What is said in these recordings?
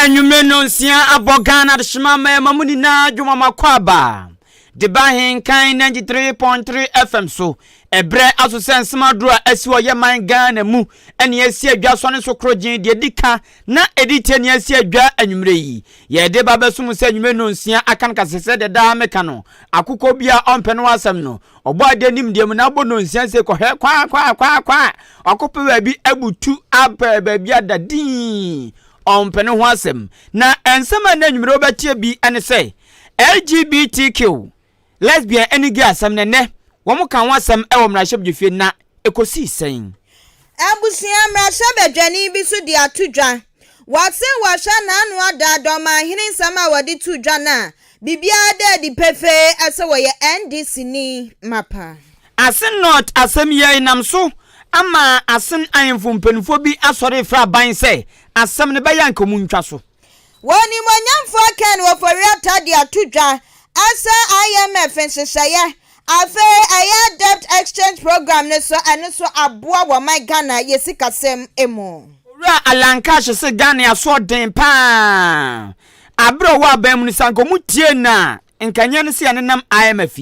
Enyume no nsia abogana de shimama mamuni na dwuma makwaba. De Ahenkan 93.3 FM so ebre asosense madura asiwo ye man Ghana mu ene asi adwa so ne so krogin de dika na edite ne asi adwa anwumre yi ye de babesum se anwume no nsia akan kasese de da meka no akukọ bia ompeno asem no ogbo ade nim de mu na bo no nsia se ko he kwa akope ba bi abutu aba ba bi adadin ompeno ho asem na ensema na anwumre obatie bi ene se LGBTQ lesbian any gay asem ne womo kan wasem e wo mrasheb djefie na ekosi sen abusia mrasheb adwani bi so di atudwa wase washa na anu ada doma hini nsama wadi tudwa na bibia de di pefe ase wo ye NDC ni mapa asen not asem ye nam so ama asen ayemfo mpenfo bi asore fra ban se asem ne bayan komu ntwa so woni monyamfo ken wo fori atade atudwa asa IMF nseseye afe aya debt exchange program ne so ene so aboa wo my Ghana yesikasem emo ra alanka se Ghana ya so den pa abro wa bam ni sanko mutie na nkanye ne se anenam IMF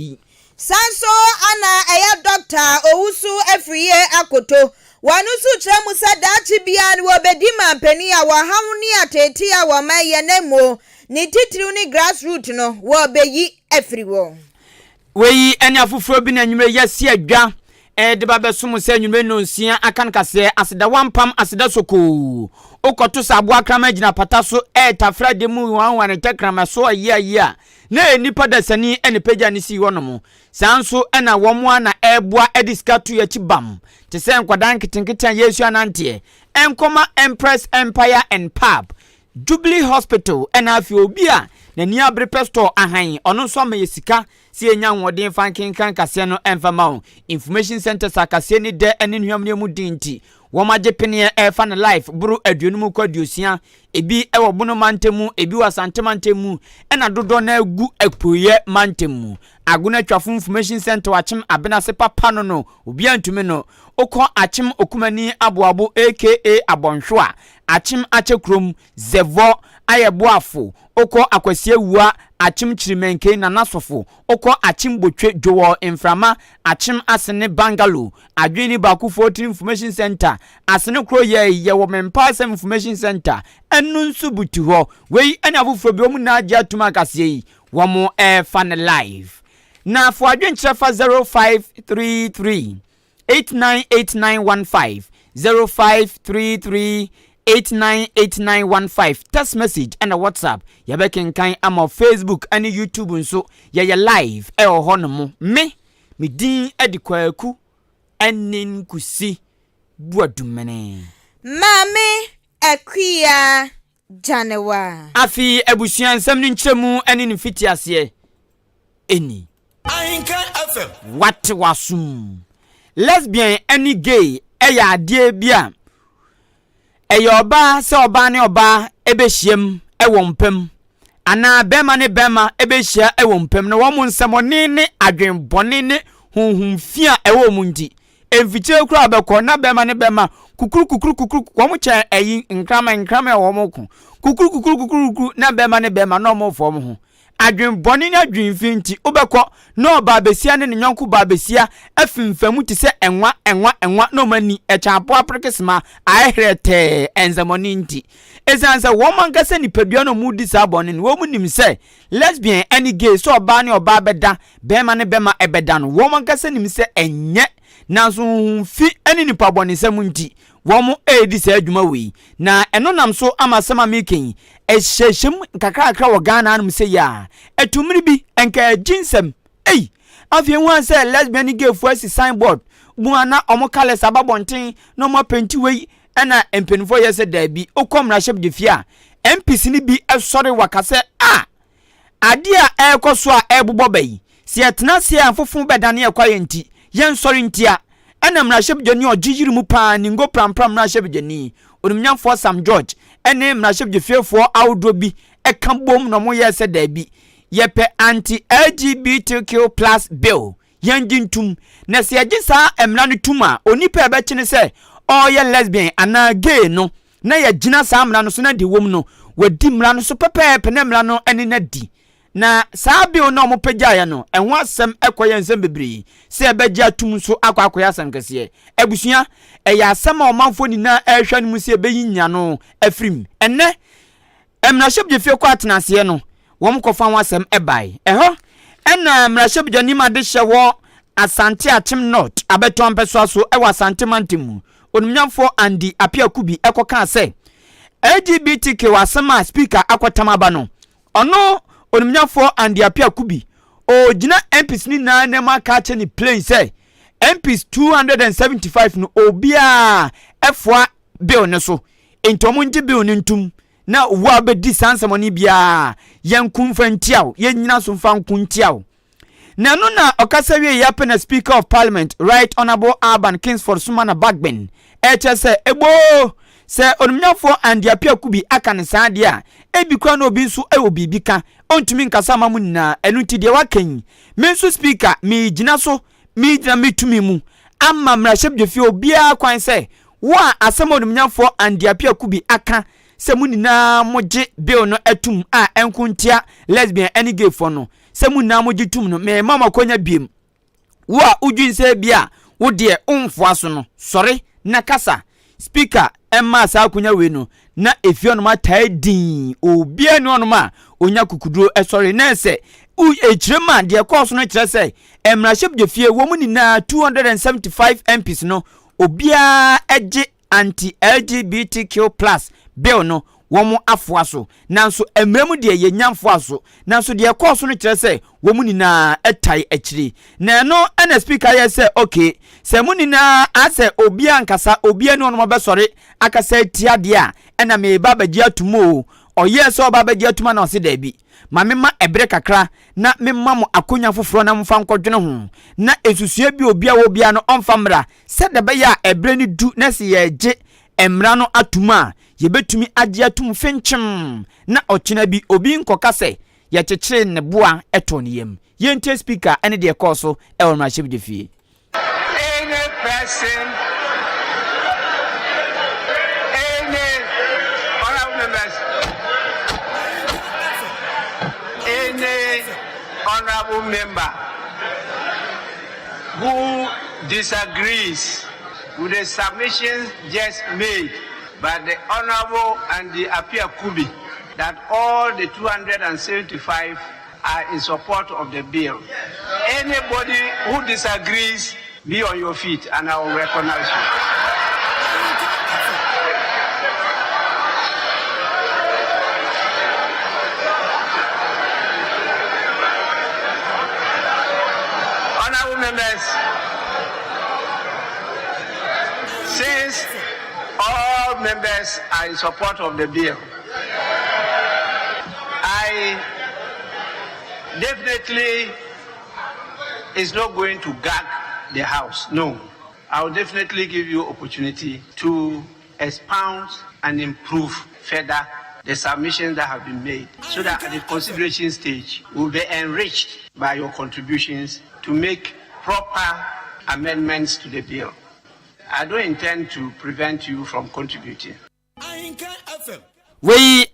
sanso ana aya doctor owusu afriye akoto wanusu tremu sadachi bia ni obedima peni ya wahawni ateti ya wa maye nemo ni titiri ni grassroots no wo beyi afriwo weyi ene afufuro bi na nwumre yesi adwa de babesum se nwumre no nsia akan kase aseda wampam aseda soko okoto sabo akrama gina pata so tafra de mu wanwane tekrama so ayia na enipa da sani ene pagya ne si wono sanso ena womo na eboa ediskatu ya chibam te se nkwadan kitenketan Yesu anante enkoma Empress Empire and Pub Jubilee Hospital ena afi obi a na ni abre store ahan ono so amayesika si enya nwodin Ahenkan Kasiebo no enfama information center sakase ni de ene nhuamne mu dinti womaje pene fa na life buru aduonum kwaduosia ebi ewo bono mantemu ebi wasante mantemu ena dodo na agu apoye mantemu aguna twafo information center wachim abena se papa no obi antumi no okọ achim okumani aboabo aka abonhwa achim achekrom zevo ayeboafo okọ akwasie wua achim chirimenke na nasofo okọ achim botwe jowo inframa achim asene bangalo adwini baku 14 information center asene kro ye wo mempa information center enu nsu butu ho wei ene afufro bi omu na agya tuma kasie yi wo mo fan live na for adwenchefa 0533 898915 0533 898915 text message and a WhatsApp yabekenkan ama Facebook and YouTube nso ye live honomo me din adikwaku anin kusi buadumene mame akwia janewa afi abusuan nsam ni nkyeremu anin fiti ase eni Ahenkan FM what wasum lesbian any gay eya ade bia eyoba se oba ne oba ebehiem ewompem ana bema ne bema ebehia ewompem na wo mu nsemoni ne adwenbone ne hunhumfia ewo mu nti emfiche kura abekọ na bema ne bema kukuru wo mu che eyi nkrama wo mu kukuru na bema ne bema no mo fo mo ho adwenbone ne adwenfinti obekọ na oba besia ne nyonko ba besia afimfamu ti se enwa no mani echapo aprikisma ahrete enzamoni nti ezansa wo mankasa ni padua no mu di sabone wo mu nim se lesbian any gay so oba ne oba beda bema ne bema ebeda no wo mankasa nim se enye nanso fi ani ni pabone sam nti wo mu edi se adwuma wi na eno nam so amasama meken ehyehyem kakrakra wo Ghana anum se ya etumiri bi enka jinsem afien wan se lesbian gay fu asi signboard bu ana omo kale sababonten no mo penti wei ena empenfo ye se da bi okomra shep de fia MPC ni bi esore wakase ade a ekoso a ebobọ bayi si etena se afofo bedane ekwaye nti yen sori ntia ena mra shep de ni ogigiri mu pa ni ngo prampram mra shep de ni onumnyamfo Sam George ene mra shep de fiefo awdo bi ekambom no mo ye se da bi yepe anti LGBTQ+ bill yanjintum na se agisa emra no tuma onipa ebekine se oye lesbian ana gay no na ye gina sa amra no so na de wom no wadi mmara no so pepepe na mmara no ene na di na saa bill na omopagya ya no enho asem ekoye nsem bebre se ebegya atum so akwakoya asem kese ebusua eya asem a omanfo ni na ehwa no mu se ebeyinya no afrim enne emraship je fie kwa atenase no wom kofa ho asem ebai eho ena emraship je ni ma de hye wo Asante Atim North abeton peso so ewa Asante Mantimu onumnyamfo Andi Apia Kubi ekoka se LGBTQ wasema speaker akotamaba no ono onumnyamfo Andi Apia Kubi o gina MPs ni na nema ka che ni plain say MPs 275 no obia efwa bill ne so entomunji bill ni ntum na wa bedi sansamoni bia yankumfa ntiaw yenyina so mfa nkuntiaw na no na okasawie yape na Speaker of Parliament Right Honorable Urban Kingsford Sumana Bagbin HSA ebo se onumnyafo Andi Apia Kubi aka ne saade a ebikwa na obi nso ewo bibika ontumi nkasa mamu na enunti de wakan me nso speaker me gina so me gina metumi mu amma mraship de fi obia kwan se wa asem onumnyafo Andi Apia Kubi aka se munina moje bill no atum a enkuntia lesbian any gay for no se munina moje tum no me mama konya biem wa udwinse bia wo de umfo aso no sorry na kasa speaker emma sa akunya we no na efio no matai din obia no no ma onya kukuduro sorry na se u ejrema de course no kire se emraship de fie wo munina 275 MPs no obia eje anti LGBTQ+ bill no womu afuaso nanso emremu de ye nyamfuaso nanso de course no kire se womu ni na etai akiri na no ana speaker ye se okay se mu ni na ase obia nkasa obia no no besore akasa tia de a na me baba gi atumo oye se baba gi atuma na ose da bi ma mema ebre kakra na mema mo akonya foforo na mfa nkodwene ho na esusua bi obia wo bia no onfa mra se de be ya ebre ni du na se ye je emra no atuma yebetumi agye atum fenchim na ochina bi obi nkoka se ye kyekere ne boa eto ne yam yentie speaker ene de ekoso e won ma shebe fie any person any honorable member who disagrees with the submissions just made by the Honorable Andi Apia Kubi that all the 275 are in support of the bill. Anybody who disagrees, be on your feet and I will recognize you. Honorable members, since all members are in support of the bill, I definitely is not going to gag the House. No, I will definitely give you opportunity to expound and improve further the submissions that have been made, so that at the consideration stage will be enriched by your contributions to make proper amendments to the bill. I don't intend to prevent you from contributing. Ahenkan FM. We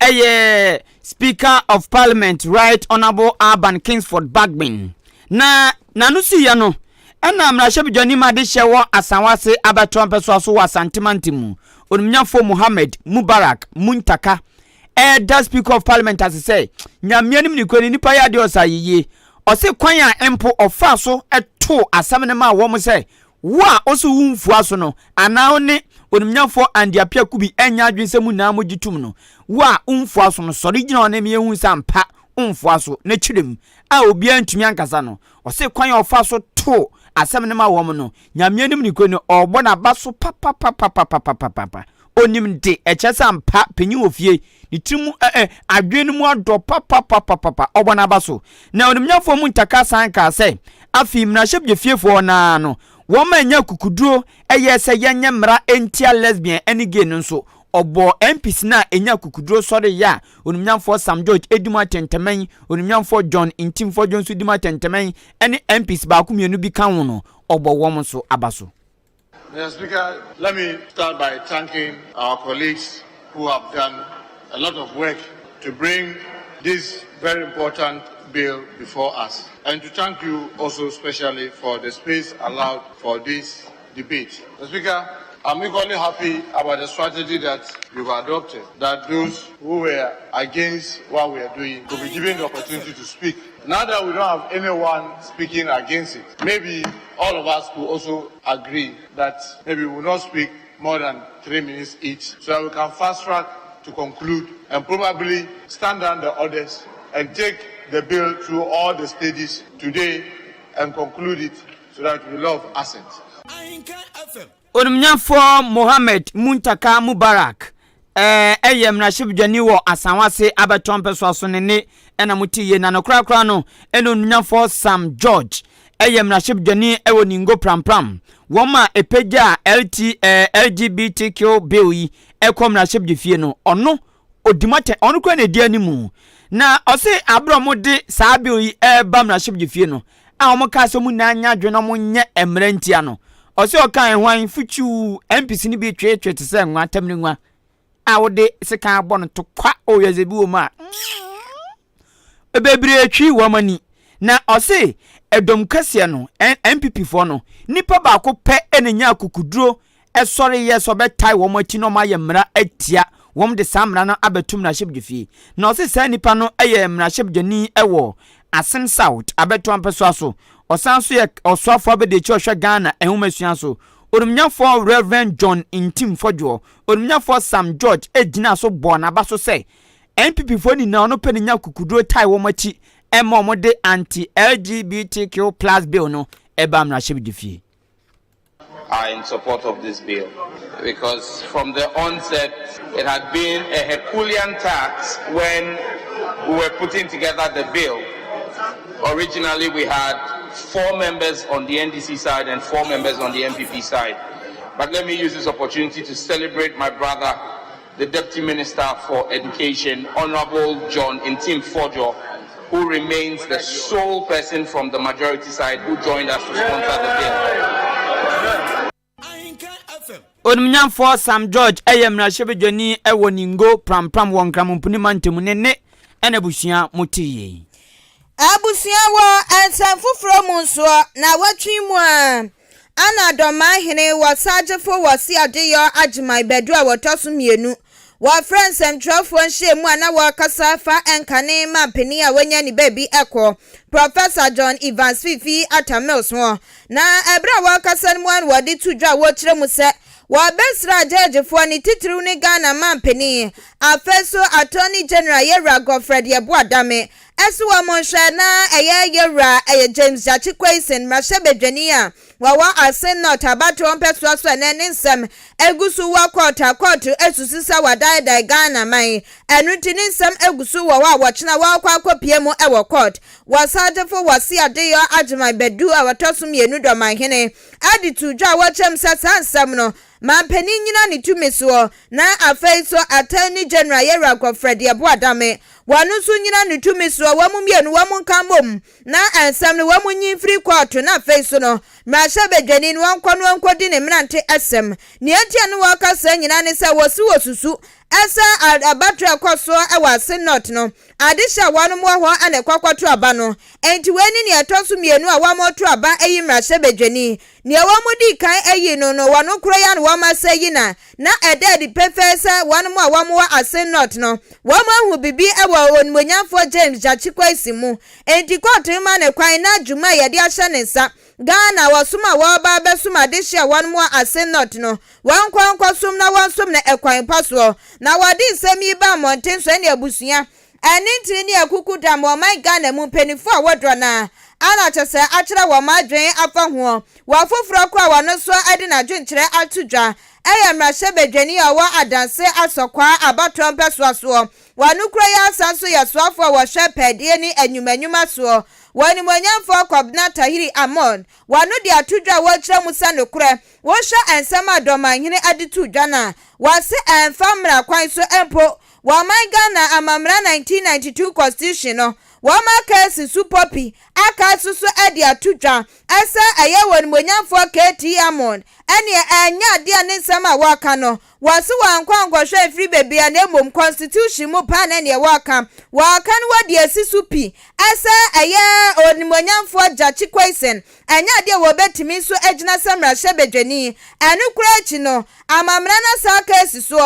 Speaker of Parliament Right Honorable Urban Kingsford Bagbin na nanusi ya no ena mrashabi joni ma de hyewo asanwase abeton peso so wasantimantimu onumnyafo Muhammad Mubarak Muntaka the Speaker of Parliament as say nyamianim ni kwani nipa ya de osayiye ose kwan a empo ofa so eto asam ne ma wo mo say wa oso wumfu aso no ana one onumnyafo Andi Apia Kubi enya adwensemu na mogitum no wa umfu aso no sori gina one me ehun sampa umfu aso na chirem a obi antumi ankasa no ose kwan ya ofa so to asam ne ma wo mo no nyamianim ni kwani ogbo na baso papa onim de echesa mpa penyi ofie ni trimu adwenu mu ado papa ogbo na baso na onumnyafo Muntaka sanka say afi mraship je fiefo na no wo ma nya kukuduro eyese yenye mra entia lesbian any gay nso obo MPs na enya kukuduro sori ya onumnyamfo Sam George eduma tentemen onumnyamfo John Intimfo Johnson eduma tentemen any MPs ba ku mienu bi kan wo no obo wo mo so abaso. Mr. Speaker, let me start by thanking our colleagues who have done a lot of work to bring this very important bill before us, and to thank you also specially for the space allowed for this debate. Mr. Speaker, I'm equally happy about the strategy that you've adopted, that those who were against what we are doing will be given the opportunity to speak. Now that we don't have anyone speaking against it, maybe all of us will also agree that maybe we will not speak more than 3 minutes each, so that we can fast track to conclude and probably stand down the orders and take the bill through all the stages today and conclude it so that we love assent. Ahenkan FM. Onumnyafo Mohammed Muntaka Mubarak eyem na shibdwani wo asanwase abetompeso aso ne ena mutiye na nokrakra no ena onumnyafo Sam George eyem na shibdwani ewo ningo prampram woma epeja LGBTQ bill yi ekom na shibdwifie no ono odimate ono kwa na di animu na ose abromode saa bill yi bam na shibdwifie no a omoka so mu na anya dwe no mo nye emrentia no ose okan hwan fuchu MPC ni bi twetwe te se nwa tamni nwa a wode sika abon to kwa oyezebi wo ma ebebre atwi womani na ose edom kase no MPP fo no nipa ba ko pe enenya akukuduro esore ye so betai wo mati no ma ye mra atia wom de samra no abetum na shibdwifie na ose sa nipa no eye mra shibdwani ewo Asen South abetom peso aso osanso ye oswafo abede chihwe Ghana ehumasuan so onumnyafo Reverend John Intim Fojo onumnyafo Sam George ejina so bo na ba so say MPP fo ni na ono peninya kukuduro tai wo machi ema omode anti LGBTQ+ bill no eba mra shibdifie are in support of this bill because from the onset it had been a Herculean task when we were putting together the bill. Originally, we had 4 members on the NDC side and 4 members on the MPP side. But let me use this opportunity to celebrate my brother, the Deputy Minister for Education, Honorable John Intim Fojo, who remains the sole person from the majority side who joined us to sponsor the bill. Ahenkan FM. Onumnyafo Sam George eyemra shebedwani ewo ningo prampram wonkramumpuni mantemu nene ena busua motiye. Abusia wo ensanfufro munso na watwi mu a ana doma hene wasagefo wasi adeyo agimai bedu a wotoso mienu wa friends and trafo nhye mu ana wakasa fa enkane ma peni a wanya ni baby eko Professor John Evans Fifi Atamels ho na ebra wakasa mu an wadi tudwa wo kire mu se wa besra judgefo ni titru ni Ghana ma peni afeso Attorney General Yera Godfred Yeboadame Esu wa monsha na Yera James Jachikwaisen Mashebedwania wawa asen not abato ompeso aso ne nsem egusu wa court esusisa wa dai Ghana mai enuti nsem egusu wa wachina wa kwa kopie mu ewo court wasajefo wasi adeyo agimai bedu awatosum yenu do mahene aditu dwa wachem sansam no mampeni nyina ni tumiso na afeiso Attorney General Yera Godfred Yeboadame wanusu nyina ni tumiso wamu mienu wamu kamom na ansam ni wamu nyimfri court na afeiso no Mashebedwani ni wankwa di ne mrante esem ni atia ni wakasa nyina ni se wosusu esa abatra kwaso ewa senot no adisha wanu mo ho ane kwakwatu aba no enti weni ni atosu mienu a wamotu aba eyi Mashebedwani ni awamudi kan eyi no wanu kuro ya no wamasa yi na ededi pefesa wanu mo wamu wa asenot no wamu hu bibi ewa onmonyafo James Jachikwaisen mu enti kotu ma ne kwan na dwuma yede ahye ne nsa Ghana wasuma waba besuma dishia wanmu asenot no wankwa sum na wansum na ekwan paso na wadi semi ba monten so ne abusua eninti ni akukuda mo my Ghana mu penifo awodro na ana chese akira wo madwen afa ho wafoforo kwa wano so ade na dwenkyere atudwa Mashebedwani awa adanse asokwa abatom peso aso wanukura ya asanso ya soafo wo hwepedie ni anyumanyuma so wani mwanyamfo Kwabna Tahiri Amon wanu di atudwa wachira musa nokure wosha ensama domanyine aditudwa na wase enfamra kwan so empo wa Ghana amamra 1992 constitution no wama kesi su popi aka susu edi atudwa ese eye won monyamfo keti amon ene anya de ne nsam a waka no wase wankwankwohwe free bebia na emom constitution mu pa na ne waka no wadi asisu pi ese eye onimonyamfo jachi kwesen anya de wo betimi so agina samra hyebedwani enu kura chi no amamra na sa kesi so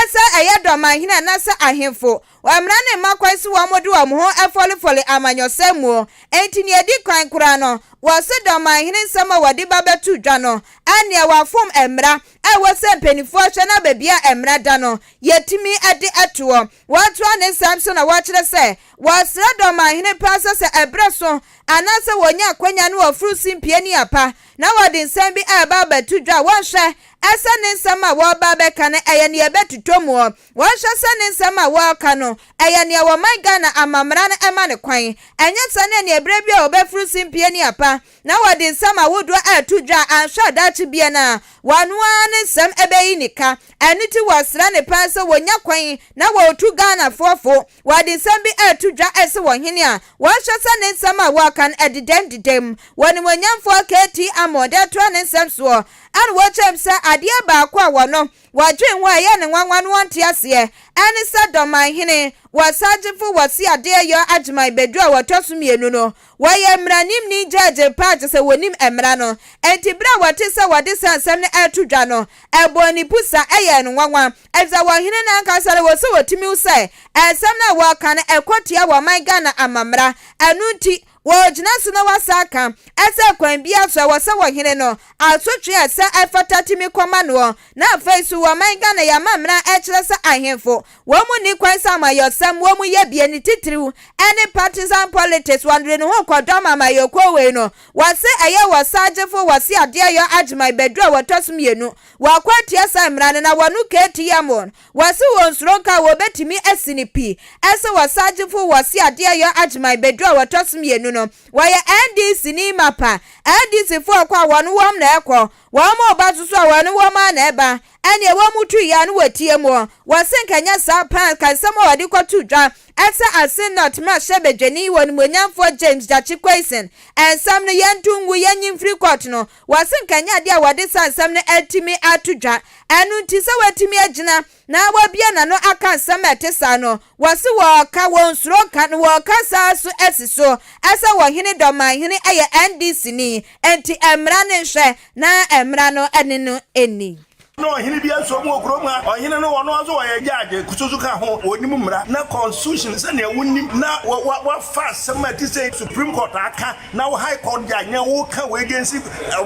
ese eye domahina na sa ahemfo wamra ne makwai wo modu wo ho efolifoli amanyosemu enti ne edi kwan kura no wase domahine nsama wadi babetu dwa no ane wafom emra wose mpenifo hwe na babia emra da no yetimi ade atowo watu ane samson na wachire se wasra domahine pasa se ebreso anase wonya kwanya no wafuru simpie ni apa na wadi nsam bi aba betu dwa wonhwe asa ne nsama wo ba beka ne eye ne betutomu wonhwe se ne nsama wo ka no eye ne wo manga na amamra na ema ne kwan enye sane ne ebre bi a obefuru simpie ni apa na wadi nsama wodo atudwa anhwa dachi bia na wanua ne nsam ebeyi nika eniti wasra ne pasa wonya kwan na wotu Ghana fofo wadi nsam bi atudwa ese wohene a wonhwe se ne nsama wo ka no edidem woni monyamfo keti amode to ne nsam so an wochem se ade ba kwa wono wadwen wa ye ne nwanwan wonte ase ene se domahene wasajefu wasi ade yo ajmai bedu a wotoso mienu no waye mranim ni judge part se wonim emra no enti bra wote se wode sansam ne atudwa no eboni pusa eye no nwanwan eza wohene na nkasare wo se wotimi usai ensam na wo kan ekotia wo man Ghana amamra anunti wo jina so na wasaka ese kwan bia so wo se wohene no asotwe ese afatatimi koma no na face wo man Ghana ya mamra ekire se ahemfo wo mu ni kwan sama yosam wo mu ye bia ni titiriu any partisan politics wandre no ho kodoma ma yokwo we no wase eye wasajefo wase ade yo ajmai bedu a wotosum yenu wakwatia samrane na wanu keti yamon wase wonsronka wo betimi asinipi ese wasajefo wase ade yo ajmai bedu a wotosum yenu no waye NDC ni mapa NDC fo kwa wanu wom na ekọ wamo obatuso wanu woma na eba ene wo mutu ya no watie mo wasenkanya sa pan kansamo wadi kwatudwa ese asin not ma hyebedwani woni monyamfo James Jachi Kwesen ensam no yentungu yenyim free court no wasenkanya dia wadi sansam no atimi atudwa enu ntise watimi agina na wabia na no aka nsam etesa no wase wo ka won suro ka no wo ka sa so esiso ese wo hene domahene eye NDC ni enti emra ne hwe na emra no ene no eni no hini bia so mu okroma ohine no wono azo wa yaje kusuzu ka ho onim mra na constitution se na wonim na wa fast semati say Supreme Court aka na high court ja nya wo ka we against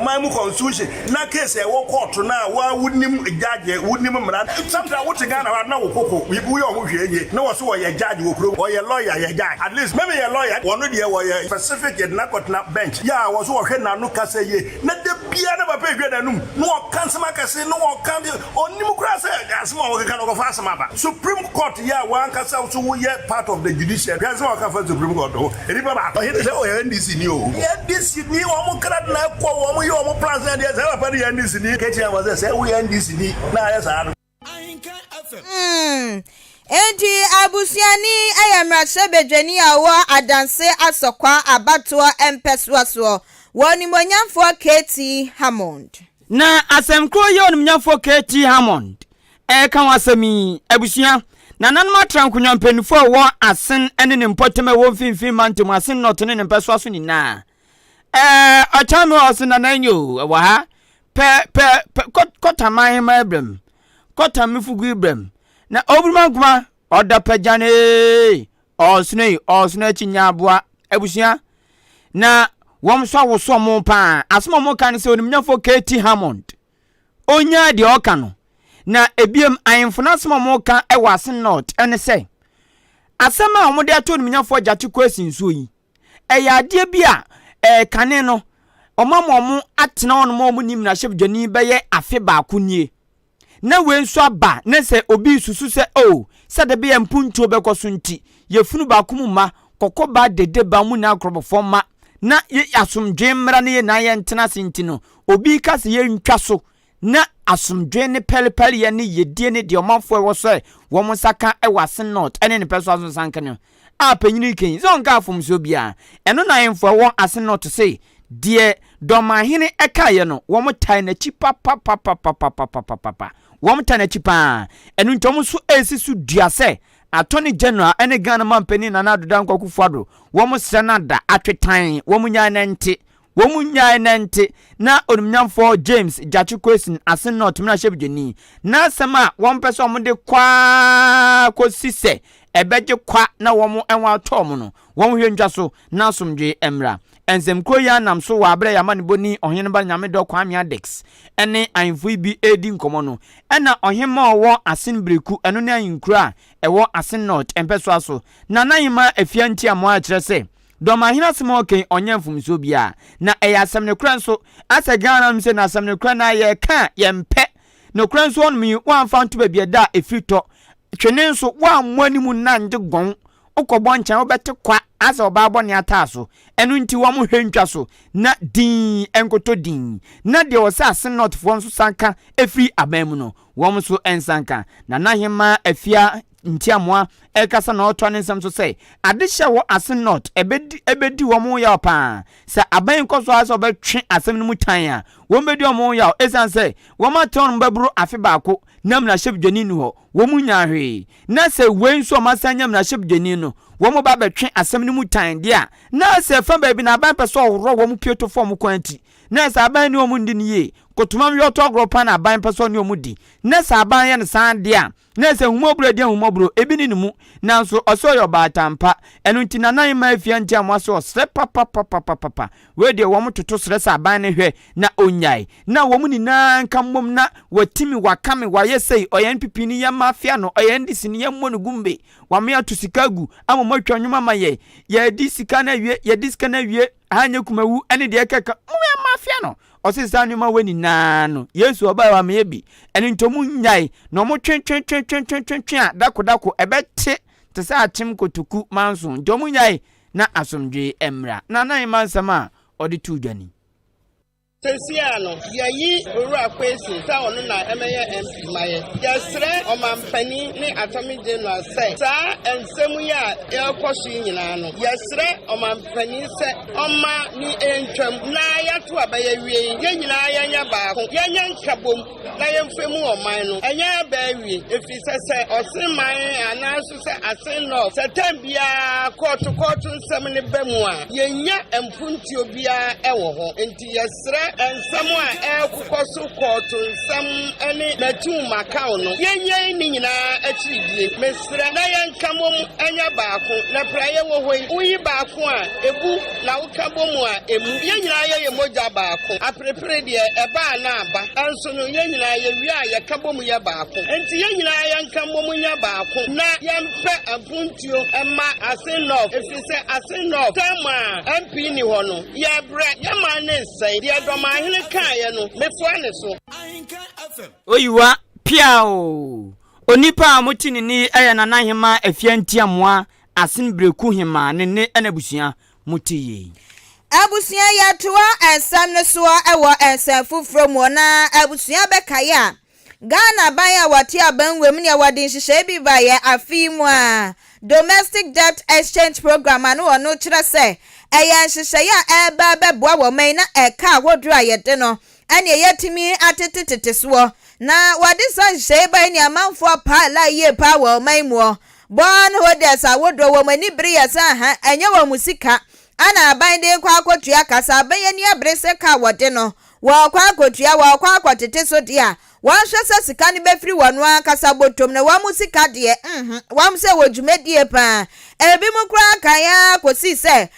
my constitution na case e wo court na wa wonim jaje wonim mra sometimes what Ghana na wo koko we bu yo ho hweye na wo so wo ya judge wo kro wo ya lawyer ya judge at least maybe ya lawyer wono de wo ya specific na court na bench ya wo so wo hwe na no kasa ye na de bia na ba pe hwe na num no kansama kase no Supreme Court ya one kasa so we part of the judiciary Supreme Court NDC ni o NDC ni o mo kra na kwa o mo yo mo plan say dey say pa NDC ni ke tia was say we NDC ni na ya sa Ahenkan FM enti abusiani ayamra hyebedwani awo adanse asokwa abato empeswaso woni monyamfo Katie Hammond na asemkro ye onimnyafo Katie Hammond kan wasami abusia na nanma trankunyo mpenifo wo asen ene ne mpoteme wo mfimfim mantem asen not ne mpeso aso ni na achame osen na nanyo wa ha pe kotaman ma ibrem kotamifugu ibrem na obruma guma odapajane osne chinyabua abusia na wom so woso mo pa asmo mo kan se onimnyafo Katie Hammond onya de oka no na ebiem ayemfuna asmo mo ka e wase not ene se asema a mo de ato onimnyafo Jachi Kwesen so yi e ya de bia kane no omamo atena on mo nim na hyebdwani be ye afe ba akunie na we nso aba ne se obi susu se se de bia mpuntuo be koso nti yefunu ba kumuma kokoba dede ba mu na akrobofo ma na ye asumdwe mra ne ye na ye ntena sentino obi kase ye ntwa so na asumdwe ne pelepele ye ne yedie ne de omanfo e wo so wo mo saka e wase not ene ne peso aso sanka ne a panyini ken so nka afomso bia eno na yemfo won ase not to say die domahene ekaye no wo motai na chi papa wo motai na chi pa eno ntom so esisu duase Attorney General ene Ghana mampani na nadoda nkwakufuado wo mo senada atwetan wo munya nante na onumnyamfo James Jachukwesen ase not mina shebjeni na sama won pese omde kwa kosise ebeje kwa na wo mo enwa tom no wo hwe ndwaso na asomdwe emra ensem kroya nam so wa abre yamane boni ohene ba nyame do kwa Adex ene anfu bi edi nkomo no ena ohema owo asen breku eno ne ayinkura ewo asen not empeso aso na nanyima afianti amo a kire se domahina simo ken onyamfumso bia na eya asem ne kura nso asa Ghana mse na asem ne kura na ye ka yempe no kura nso on mi wan fa nto bia da efrito twene nso wa mwani mu na nje gon okobọ ncha obete kwa asa obabo ne ataso enu nti wo mo hwentwa so na din enkoto din na de wo sa asen not fo nso sanka efri aban mu no wo mo so ensanka na nahema afia ntiamoa ekasa na oto ne nsam so say adehya wo asen not ebedi wo mo ya pa sa aban koso asa obetwe asem no mu tan a wo medi wo mo ya esan say wo ma ton mbaburu afi baako nam na shebdwani no ho wo mu nya hwe na se wenso masanyam na shebdwani no wo mo ba betwe asem no mu tan dia na se fa ba bi na aban peso ohoro wo mu pieto form kwanti na se aban ni wo mu ndi niye kotumam yo to agropa na aban peso ni wo mu di na se aban ye ne san dia na se humobro dia humobro ebi ni mu na so oso yo ba tampa enu nti na nan ma afia nti amoso sre papa we de wo mo toto sre sa aban ne hwe na onyai na wo mu ni na nkamom na watimi wakame wayesei oyen pipini ya mafia no oyen disini ya mmonu gumbe wa me atusikagu amomotwa nwuma maye ye disika na wie ye disika na wie anya kumawu ene de keka mo ya mafia no osisa nwuma weni nano Yesu oba wa me bi ene ntomu nyai no mo twen a dako ebete te sa atim kotuku manso ntomu nyai na asomdwe emra na nan mansama odi tudwani Sensiano, yayi ora kwesi sa onu na emeye MP maye. Yesre omampani ni atomi general say. Sa ensemu ya ekosu nyina no. Yesre omampani se oma ni entwam na yatu abaye wie. Ye nyina ya nya baako. Ye nya nkabom na yemfemu oman no. Enya ba wie efi se oseman anaso se asen no. Setambia kotu nsem ne bamu a. Ye nya empunti obia ewo ho. Enti yesre and somewhere kukosu kotu some any metu makao no yenye ni na achidie mesra na yankamom anya baako na praye wo hoi uyi baako a ebu na ukabomu a emu yenyina ye moja baako aprepre de eba na aba anso no yenyina ye wi a ye kabomu ye baako enti yenyina yankamom nya baako na yempe apuntio ema aseno efise aseno tema MP ni ho no ye bre ye ma ne sai de Ahene kaya no mefuane so Ahenkan FM oyiwa piao onipa amotini ni eya nanahema afianti amoa asen breku hema ne enabusua mutiye abusua ya toa ensam ne so ewo ensam fufuro mu na abusua bekaya Ghana baya wati abanwem ne wadin hihye bi baye afimu a domestic debt exchange program anu ono kire se eya hihye ya eba beboa wo man na eka wodru ayede no ane yetimi atetete so na wadi san hihye ba ni amanfo pa la ye pa wo man mu bon hodes awodro wo mani bria sa ha enye wo musika ana abande kwa akotua kasa abaye ni abrese ka wode no wo kwa akotua wo kwa akotete so dia wanhwese sika ni befiri wonu akasa botom na wa musika de wa mse wodwumedie pa ebi mu kura kaya kosi se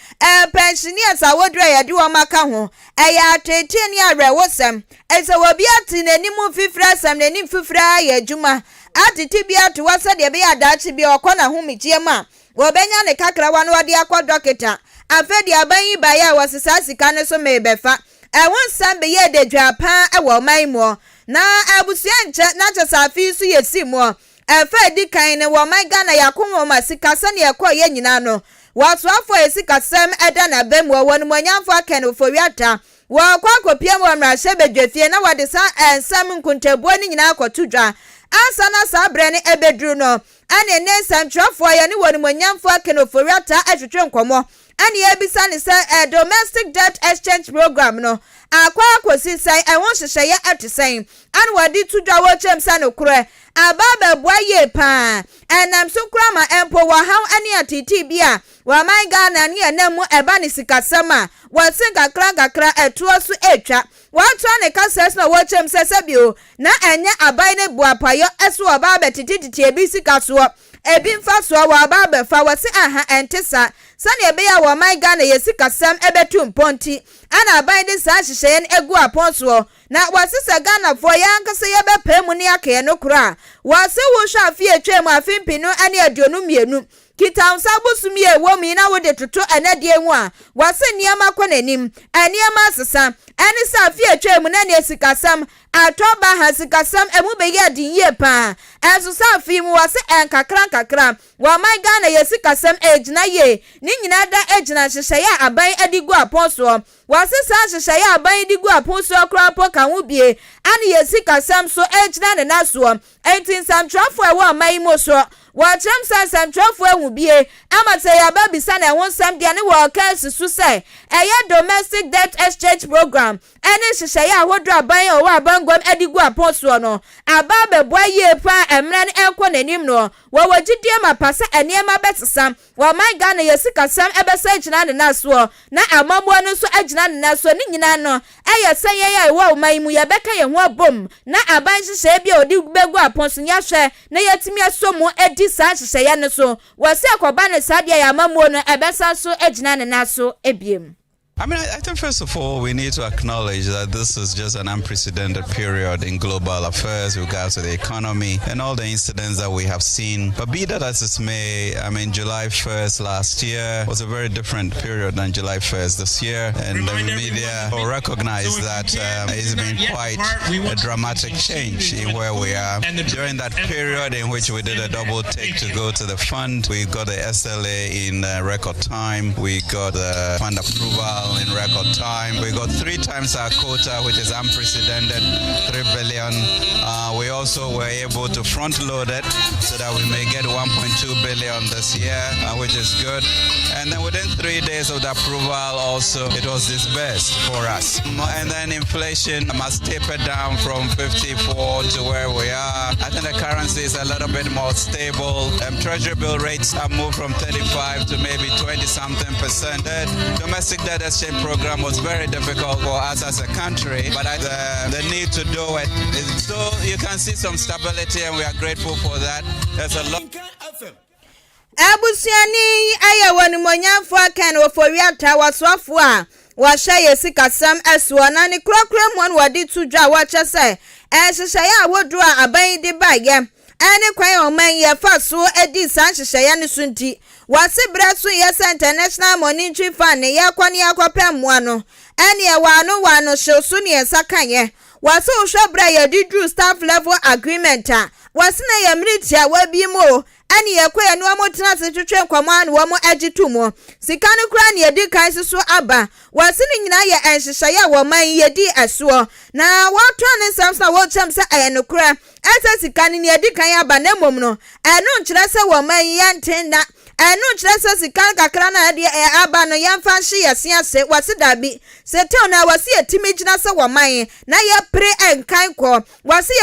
pensioners awodra ye de wo maka ho eya tete ni arewosem ese wobi ati nanimu fifra sam nanim fifra ye adwuma atiti bia to wase de be adachi bia okona homigye ma wo benya ne kakra wa no de akọ dokita afedi aban ba ya wasesa sika ne so mebefa ewon sam be ye de dwapa ewo manmo na abusia nche na chesafi su yesimo afedi kan ne wo man Ghana yakomo masika sane ekọ ye nyina no wato afọ esika sam eda na bemu wonu monyamfo aken ofowiata wo kwa kopia mo mra shebedwefie na wode sa ensam nkuntabuo ni nyina akotudwa ansa na sa bre ne ebedru no ane ne nsɛmtwerɛfoɔ yɛ ne wɔ nimonyamfoɔ akenoforiata atwetwe nkɔmmɔ ane yɛbisa ne sɛ domestic debt exchange program no akwa akosi sɛn ɛho hyehyɛeɛ ɛte sɛn ane wɔde to dwa wɔkyɛm sɛ no korɛ aba bɛboa yie paa ɛnam so kora ma ɛmpo wɔ haw ane atiti bi a wɔman Ghana ne ɛnam mu ɛba ne sikasɛm a wɔse kakra ɛtoɔ so etwa wɔatoa ne kasɛs na wɔkyɛm sɛ sɛbio na ɛnyɛ aban ne boapayɔ ɛso ɔba bɛtitititi ebi sika soɔ ebi mfa soɔ wɔ aba bɛfa wɔse aha ɛnte sa sɛnea ɛbɛyɛ a wɔman Ghana yɛ sikasɛm ɛbɛtu mpɔnti ana aban de saa hyehyɛeɛ no egu apɔn soɔ na wɔse sɛ Ghanafoɔ yɛankasa yɛbɛpɛ mu ne akɛyɛ no kora wɔse wohwɛ afe etwa mu afe mpinu ane aduonu mmienu kita nsa busum ye wo mi na wo de toto enadie hu a wase nneɛma kɔ n'anim nneɛma asesa ɛne sa afie atwa mu na ne sikasam atoba ha sikasam emu be yɛ din yie pa ɛso sa afie mu wase nkakra wa my Ghana yɛ sikasam egyina ye ne nyina da egyina hyehyɛ aban adigu apɔso wase sa hyehyɛ aban adigu apɔso kora pɔ ka ho bie ane yɛ sikasam so egyina ne naso enti samtrafo ɛwɔ aman mu so wɔkyerɛm sɛ nsɛmtwerɛfoɔ ehu bie ama sɛ yɛaba bisa na ɛho nsɛm deɛ ne wɔɔka susu sɛ ɛyɛ domestic debt exchange program ɛne hyehyɛeɛ ahodoɔ aban a ɔwɔ abangɔm adi gu apɔsoɔ no aba bɛboa yie paa mmerɛ no ɛkɔ n'anim no wɔwɔ gyidie ma pa sɛ nneɛma bɛsesa wɔman Ghana yɛ sikasɛm ɛbɛsa gyina ne nasoɔ na amammoa no nso agyina ne nasoɔ ne nyinaa no ɛyɛ sɛ yɛyɛ ɛwɔ ɔman yi mu yɛbɛka yɛn ho abom na aban hyehyɛeɛ bi a ɔde bɛgu apɔso yɛahwɛ na yɛtumi aso mu adi saa hyehyɛeɛ no so wɔsɛ akɔba ne saa deɛ yɛ amammuo no ɛbɛsa so agyina ne naso ebiem. I mean, I think first of all, we need to acknowledge that this is just an unprecedented period in global affairs with regards to the economy and all the incidents that we have seen. But be that as it may, I mean, July 1st last year was a very different period than July 1st this year. And the media will recognize that it's been quite a dramatic change in where we are. During that period in which we did a double take to go to the fund, we got the SLA in record time. We got the fund approval in record time. We got 3 times our quota, which is unprecedented, 3 billion. We also were able to front load it so that we may get 1.2 billion this year, which is good. And then within 3 days of the approval also, it was disbursed for us. And then inflation must taper down from 54 to where we are. I think the currency is a little bit more stable. Treasury bill rates have moved from 35 to maybe 20-something%. Domestic debt exchange program was very difficult for us as a country, but the need to do it is, so you can see some stability, and we are grateful for that. There's a lot. Abusiani ayawani monyamfo akan woforiata waswafo a wahye yesikasam esuo na ne krokrom won wadi to dwa wache se ehyehyeye awodo a aban de baye ene kwan oman ye fa so edi san hyehyeye ne sunti wase breso yes international monetary fund ne yakwane akopem mo ano ene ye wano hyeso ne ensakanye wase ohwe bra ye didru staff level agreement a wase na ye mritia wabi mo ani yekoye no amotena se twetwe nkwama an wo mo agitumo sika no kura ne yedi kan so aba wase ne nyina ye enhyehyeye wo man yedi eso na woto ne samsa wo chem se ayeno kura esa sika ne yedi kan aba na mom no eno nkyere se wo man yentenda eno nkyere se sika kakra na de aba no yemfa hye yese ase wase dabi se tew na wase yetimi gina se wo man na ye pre enkan ko wase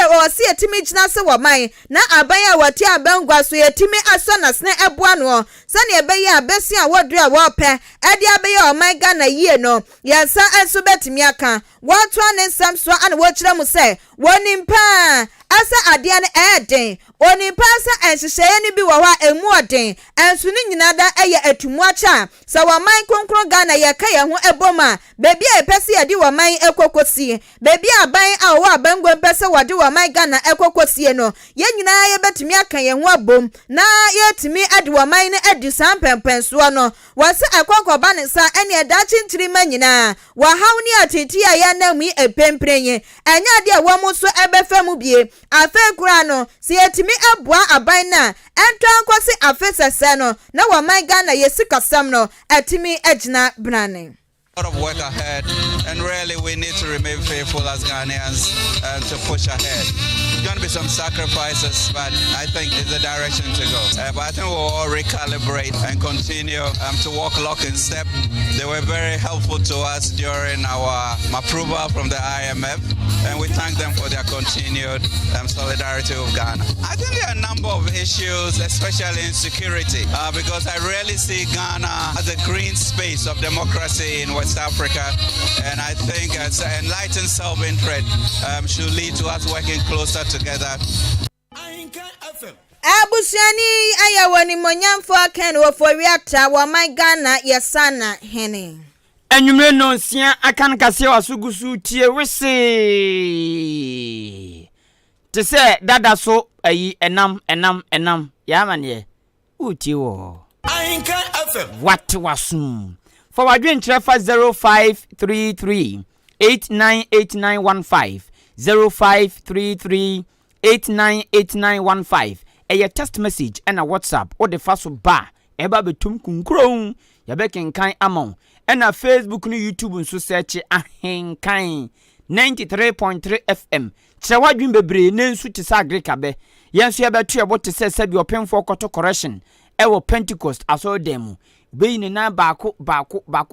yetimi gina se wo man na aban a wate abangwa so timi asona sne eboa no sane ebeye abesi a wodu a wope ede abeye o my Ghana yie no yensa enso betimi aka woto ne samso an wo kire mu se wonimpa asa ade an eden onimpa asa enhyehyeye ni bi wo ha emu oden enso ni nyina da eye atumu acha sa wo man konkron Ghana ye ka ye ho eboma bebi a epese ye di wo man ekokosie bebi aban a wo abangwa pese wo di wo man Ghana ekokosie no ye nyina ye betimi aka ye ho abom na yetimi ade wo man ne adi san pempenso no wase akokoba ne sa ene eda chinchiri manyina wa hawni atiti a ya na mu epemprenye anya de wo mo so ebefam bie afa kura no se yetimi aboa aban na entwa kwase afesese no na wo man Ghana yesikasam no atimi agina brane lot of work ahead, and really we need to remain faithful as Ghanaians to push ahead. There's going to be some sacrifices, but I think it's the direction to go. But I think we'll all recalibrate and continue to walk lock in step. They were very helpful to us during our approval from the IMF, and we thank them for their continued solidarity with Ghana. I think there are a number of issues, especially in security, because I rarely see Ghana as a green space of democracy in West Africa, and I think enlightened self-interest should lead to us working closer together. Ahenkan FM. Abusiani ayawani monyamfo aken wo foriata wo my Ghana yesana hene. Enyumre no nsia akan kase wasugusu tie wese. Te se dada so ayi enam ya mane uti wo. Ahenkan FM. What wasum. For wadwen trefa 0533 898915 0533 898915 a text message and a WhatsApp or the fast bar eba betum kunkron ya bekenkan amon and a Facebook no YouTube nso search Ahenkan 93.3 FM chewadwin bebre ne nsu te sa agrika be yenso ya betu ebo te se bi opemfo koto correction ewo Pentecost aso demu be ni na baako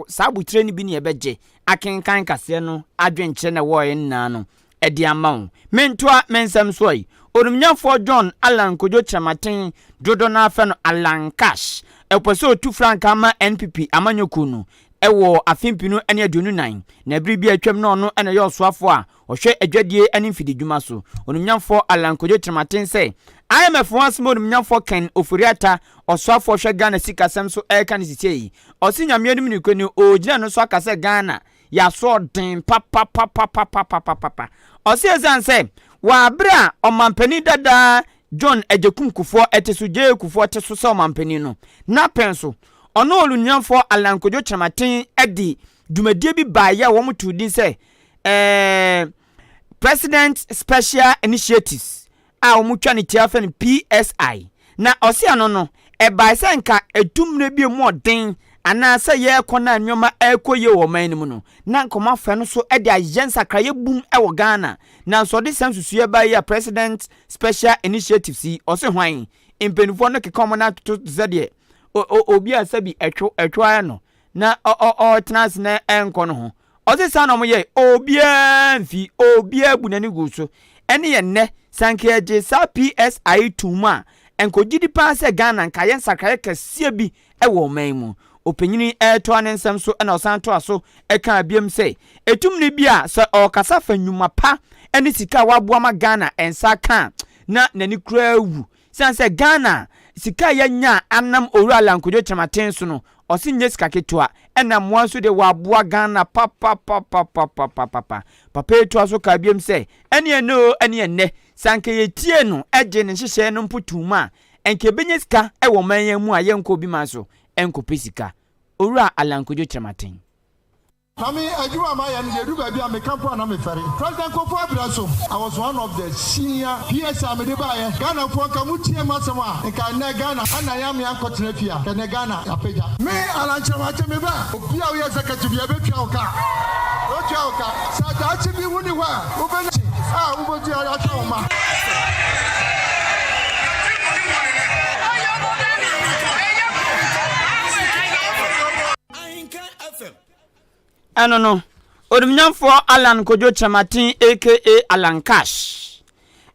sabutre ni bi ne ebeje Ahenkan kase no adwenche na wo yen na no edi amon mentoa mensam soi Orumnyafo John Alan Kojo Chamatin Dodo na afa no Alan Cash eposo otu frank ama NPP amanyokunu ewo afimpinu ene adunu nan na bribi atwam na ono ene yosoafo a ohwe adwadie ene mfididwuma so Orumnyafo Alan Kojo Chamatin say IMF once more Orumnyafo Ken Ofuriata osoafo hwe Ghana sikasem so eka ne sisei osinyame anim ni kwani ogina no so akase Ghana ya so den papa osiezan say wa bra omampani dada John Ejekum Kufo etesuje Kufo teso so omampani no na penso ono olunyanfo Alan Kojo Chamatin edi dwumadie bi baaya wo mutu din say President Special Initiatives a wo mutwa ne tiafa ne PSI na osia no baisa nka etumne bi mu odin anasa ye kona nwoma ekoye wo man mu no na nkoma fa no so ede ayensa kraye bum wo Ghana na so de sansusu ye ba ya President Special Initiatives si ose hwan impenifo no kekom na to zede obi asabi etwo ya no na trans na enko no ho ose sa no mo ye obi amfi obi abunani guso ene ye ne sanke je sa PSI tuma enkogidi pa se Ghana nka yensa kraye kase bi wo man mu openyini to anensem so na osanto aso eka abiem say etum ne bia se okasa fa nwuma pa ene sika waboa ma Ghana ensa kan na nani kura wu sanse Ghana sika yanya anam owura Alan Kojo Chamatin so no osinye sika ketua ena moanso de waboa Ghana papa etu aso ka abiem say ene ne sanke yetie no eje ne hyehye no mpotuma enke benye sika wo manyan mu ayenko bi maso enko pesika owura Alan Kojo Chamatin Nami ajuma ma ya nje du ba bia me campo na me fere President Kofo Abraso I was one of the senior PSA me de ba ye Ghana fo ka mutie masema nka na Ghana ana ya me ankotena fia na Ghana apeja me Alan Chamatin me ba obi a we executive ya betwa oka otwa oka sa da chi bi wuni wa ubeni uboji ya twa ma no Orumnyafo Alan Kojo Chamatin aka Alan Cash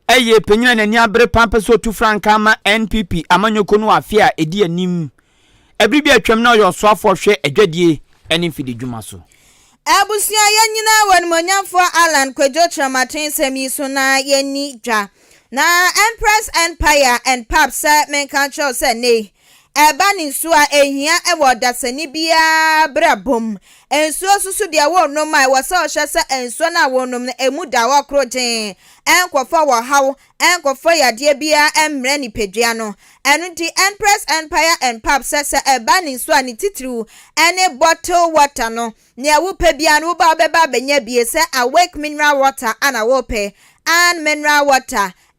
eye penyina nani abre pampa so tu franka ma NPP amanyokonu afia edi anim ebribi atwam na yo soafo hwe adwadie ene fididwuma so Abusia yanyina wanmonyamfo Alan Kojo Chamatin semi so na yeni dwa na Empress Empire and Pap say men kan cho say ne eba ni so a ehia ewo dasani bia brabom ensuo susu de wo no mai wo se o hye se ensuo na wo nom emu da wo krojen enkofa wo haw enkofa yade bia emre ni pedua no enu di Empress Empire and Pap se eba ni so ani titru ene bottle water no ne wo pe bia no ba beba benya bie se awake mineral water ana wo pe and mineral water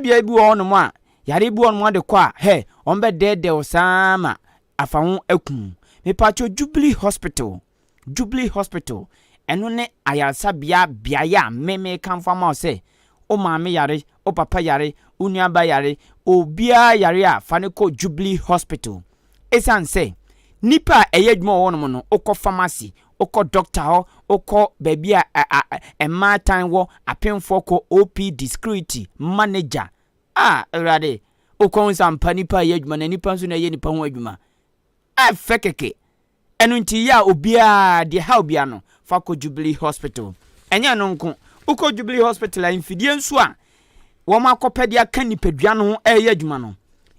bia bi wo no mo a yare bi wo no mo de kwa he on be de o sama afa ho akum me pacho Jubilee Hospital eno ne ayarsa bia ya meme kan fama se o maame yare o papa yare o nuaba yare obia yare a fa ne ko Jubilee Hospital esan se nipa eye dwuma wo no no okọ pharmacy okọ doctor ho okọ baby a matan wo apemfo ko OPD security manager erade okọ nsampa nipa eye dwuma na nipa nso na eye nipa ho adwuma fekeke enu nti ya obia de ha obia no fa ko Jubilee Hospital enya no nko okọ Jubilee Hospital a mfidie nso a wo makopedia kan nipadua no eye adwuma no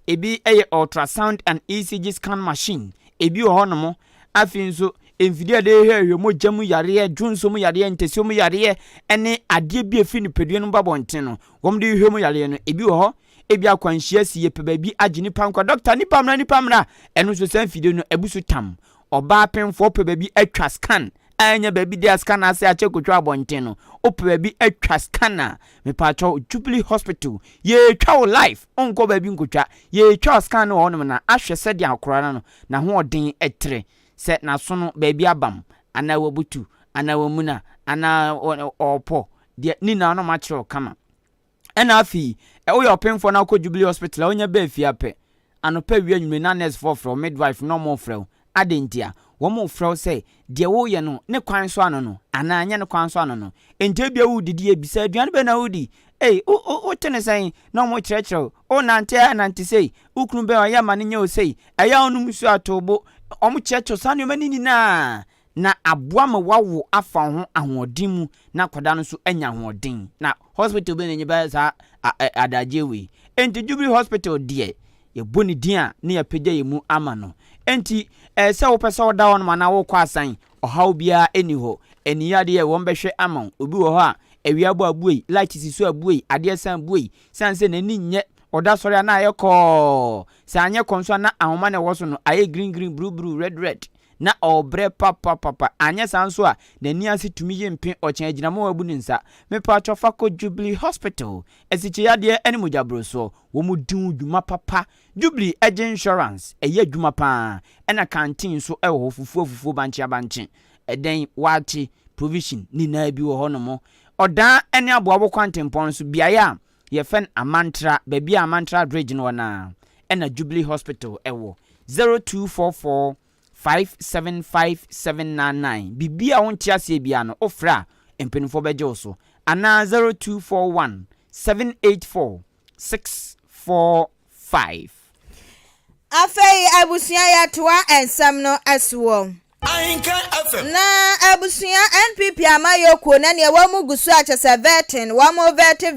ebi eye ultrasound and ECG scan machine ebi wo hono mo afi nso mfidie de hwe mo jamu yare dwunso mu yare ntesi mu yare ene ade bi afi nipadua no babonten no wom de hwe mu yare no ebi wo ho ebi akwanhia siye pe baabi agi nipa nkwa doctor nipa mra eno so san fidie no ebusu tam oba penfo pe baabi atwa scan anya baabi dia scan ase ache kotwa abonten no ope baabi atwa scan me pacho Jubilee Hospital ye twa wo life onko baabi nkotwa ye twa scan no hono na ahwe se dia akora no na ho odin etre se na so no baabi abam ana wabutu ana wamuna ana opo dia ni na no matro kama ena afi wo yo penfo na ko Jubilee Hospital onya ba afi ape anopa wi anwume na nurse for midwife no more frɛ adentia wo mo frɛ say de wo ye no ne kwan so ano no ana anya ne kwan so ano no ente bia wo didi ebisa aduane be na wodi o tene sai na mo kyerɛkyerɛ o nante sei ukunu be ya ma ne nya o sei aya onum su atobo o mo kyerɛkyerɛ sanu mani ni na aboa ma wawo afa ho ahoɔden mu na kwada no so anya ahoɔden na hospital be na nyi ba sa adaje we enti Jubilee Hospital die yɛbɔ ne din a ne yɛpagya yɛ mu ama no enti sɛ wopɛ sɛ woda hɔ no ma na wokɔ asan ɔhaw biara ɛni hɔ ɛniyadeɛ wɔn bɛhwɛ ama obi wɔ hɔ a awia bɔ abuei light si so abuei adeɛ san buei san sɛ n'ani nyɛ ɔda sɔre a na ayɛ kɔɔ sɛ anyɛ kɔ nso a na ahoma na ɛwɔ so no ayɛ green green blue red na ɔbrɛ papa anyɛ saa nso a n'ani ase tumi yɛ mpe ɔkyɛn agyinama wabu ne nsa mepa atwɔfa kɔ Jubilee Hospital ɛsikyiyadeɛ ɛne mogyaboro so wɔn mu din dwuma papa Jubilee Agent Insurance ɛyɛ dwuma paa ɛna canteen so ɛwɔ hɔ fufuo bankye ɛdɛn waakye provision ni na bi wɔ hɔ no mo ɔdan ɛne aboabo kwantempɔn so biaeɛ a yɛfɛn amantra baabi a amantra dredge no na ɛna Jubilee Hospital ɛwɔ 0244 575799 bibia wonte ase bia no ofra empenfo beje wo so ana 0241 784 645 afei abusua ya toa ensam no aswo Ahenkan FM na abusua NPP amayoko na ne wamu gusu achese vetin wamu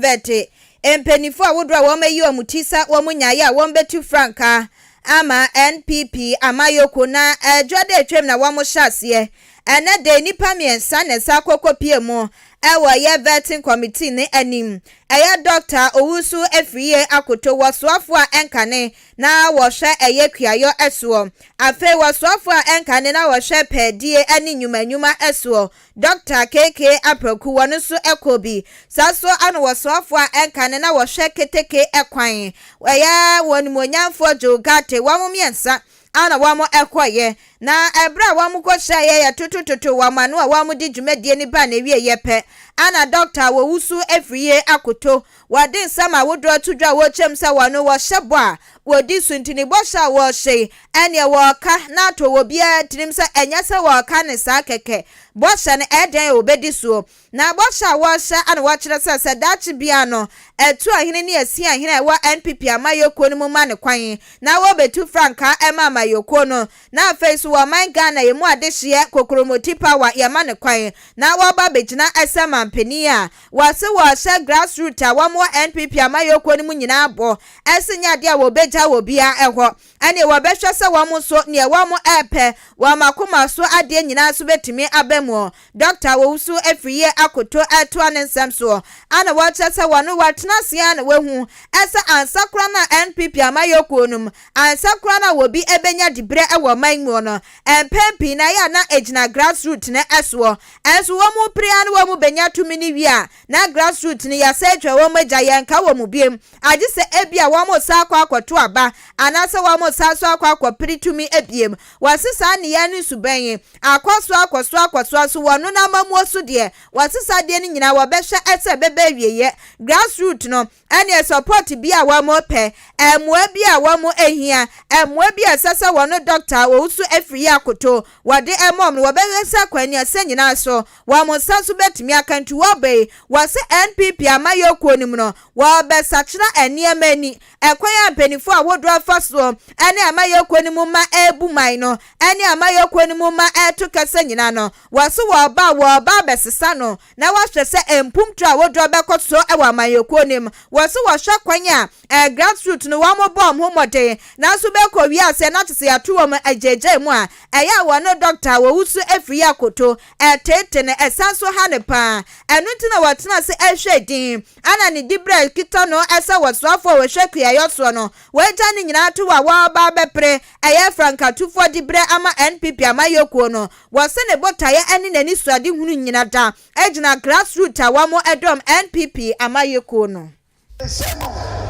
vete empenifo awodro wameyi omutisa wamunyaye a wombetu franka ama NPP amayoko na dwade atwem na wamo hyase ene de nipa miensa na sa kokopie mu ewo ye vetting committee ne anim eye Dr. Owusu Efriye akoto wosoafo a enkane na wo hwe eye kuayo eso afe wosoafo a enkane na wo hwe pedie ani nyumanyuma eso Dr. KK Aproku wono so ekobi saso ano wosoafo a enkane na wo hwe keteke ekwan eye wonimonyamfo jogate wamo miensa ana wamo ekoye na ebra wamo kwhya ye tutututu wamanu a wamo di dwumadie ni ba na wie yepe ana Dr. Owusu Efriye akoto wade nsama wodro tudwa wo chemsa wano wo hyebo a wodi suntini bosha wo hye ene wo ka na to wo bia tirimsa enyasa wo ka ne sa keke bosha ne eden obedi so na bosha wo hye ana wo kire se dachi bia no etu ahene ne asi ahene wo NPP amayoko no mu ma ne kwan na wo betu franka ema amayoko no na face wo man Ghana yemu adehye kokromoti power yema ne kwan na wo ba begina asema mpani a wase wo hye grassroots a wo NPP amayoko no mu nyina abo esinya de a wo beja wo bia eho ane wo behwe se wo mo so ne wo mo epe wo makoma so ade nyina so betimi abemu Dr. Owusu Efriye akoto eto anensem so ana wo chese wo no watena sia na wehu esa ansakra na NPP amayoko num ansakra na wo bi ebenya dibre ewo manmu no empempi na ya na ejina grassroots ne eso enso wo mu pria na wo mu benya tumi ni wi a na grassroots ne ya se twa wo magya yenka wo mu biem agi se ebia wo mu sa akwa akwato aba anase wo mu sa so akwa piritumi ebiem wasisa ne ya ni subenye akwaso akwaso so wono na mamuo so de wasisa de ni nyina wo behwe ese bebe wieye grassroots no ene support bia wo mu pe emwa bia wo mu ehia emwa bia sasa wono Dr. Owusu Efriye akoto wade emom no wobehesa kwani ase nyina so wo mu sanso betimi akantu wo be wase NPP amayoko nim no wo be sachira eniamani ekwaya mpenifo a wodro afaso ene amayoko nim ma ebuman no ene amayoko nim ma eto kase nyina no wase wo ba besesa no na wahwe se empumtra wodro bekoso e wa amayoko nim wase wo hwa kwanya grassroots no wo mo bom homode na so be ko wi ase na tese ato wo ajeje mu a eya wo no Dr. Owusu Efriye akoto etete ne esanso ha ne pa enu ntina watena se ehwe din ana ne dibra kita no esa wosoafo wo hwekua yoso no weja ne nyina to wa ba bepre eya franka tufo dibra ama NPP amayoko no wose ne botaye ene nani suade hunu nyina da ejina grassroots a wamo edom NPP amayoko no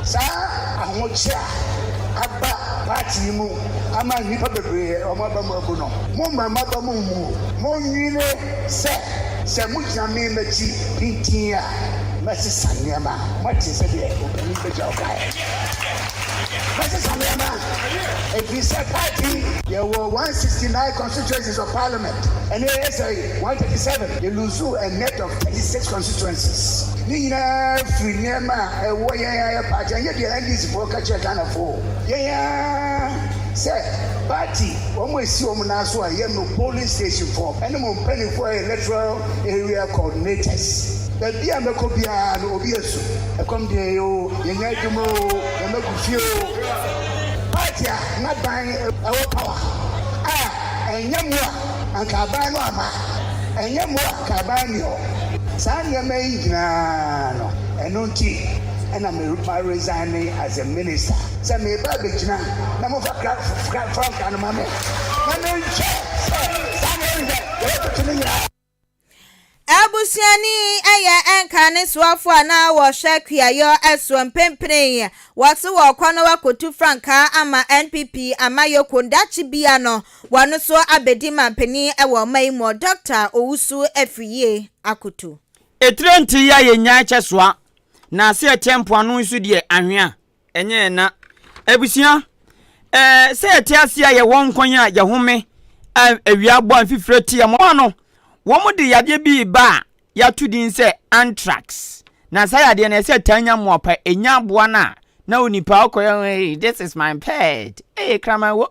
sa ahocha aba party mu ama nipa bebre omaba mabu no mo mama ba mu mo nyine se mu jame machi pintia masi sanyama mati se de obani beja okai masi sanyama if we say party there were 169 constituencies of parliament and they say 137 they lose a net of 36 constituencies ni na free nema wo ya party and the NDC for catch Ghana for say party almost see na so a no polling station for any more penny for electoral area coordinators the bia meko bia no obi esu e kom de yo yenya dwumo e mekufio Katia, not buying our power. And Yamua, and Cabano Ama, and Yamua, Cabanio. Sanya made no, and no tea, and I'm resigning as a minister. Send me a baby now, number of Frank and Mamma. Abusiani eye enkane swafo ana wo hwekua yo eswom pempene wose wo kwano wakotu franka ama NPP ama yokondachi bia no wano so abedima pani ewo maimo Dr. Owusu Afriye akotu etrenti ya yenya cheswa na se tempo anu nsu de anhwea enye na abusia se etiasia ye won kwanya ye home awia bo amfifreti ya mo no womu de yade bi ba ya tudin se anthrax na sa yade na se tanya mopa enya boa na onipa okoye this is my pet kramawo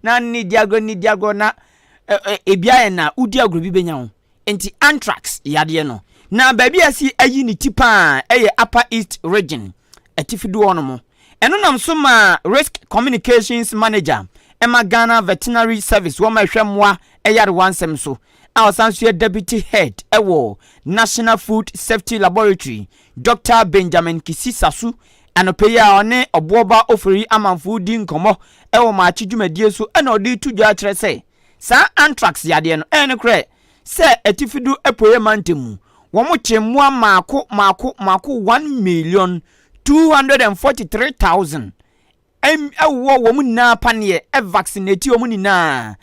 na ni diago na ebia na udi agro bi benya ho enti anthrax yade no na baby asi ayi ni tipa eye upper east region atifidu ono mo eno nam so ma risk communications manager Emma Ghana Veterinary Service wo ma hwemwa eyare wansem so awasanso deputy head ewo National Food Safety Laboratory Dr. Benjamin Kisisasu anopeya one oboba ofori amanfo di nkomo ewo ma chidwumadie so ena odi tudwa kire se sa anthrax yade no enekre se etifidu epoye mantemu wo mo chemwa maako 1,243,000 ewo wo mu na panie vaccinate wo mu na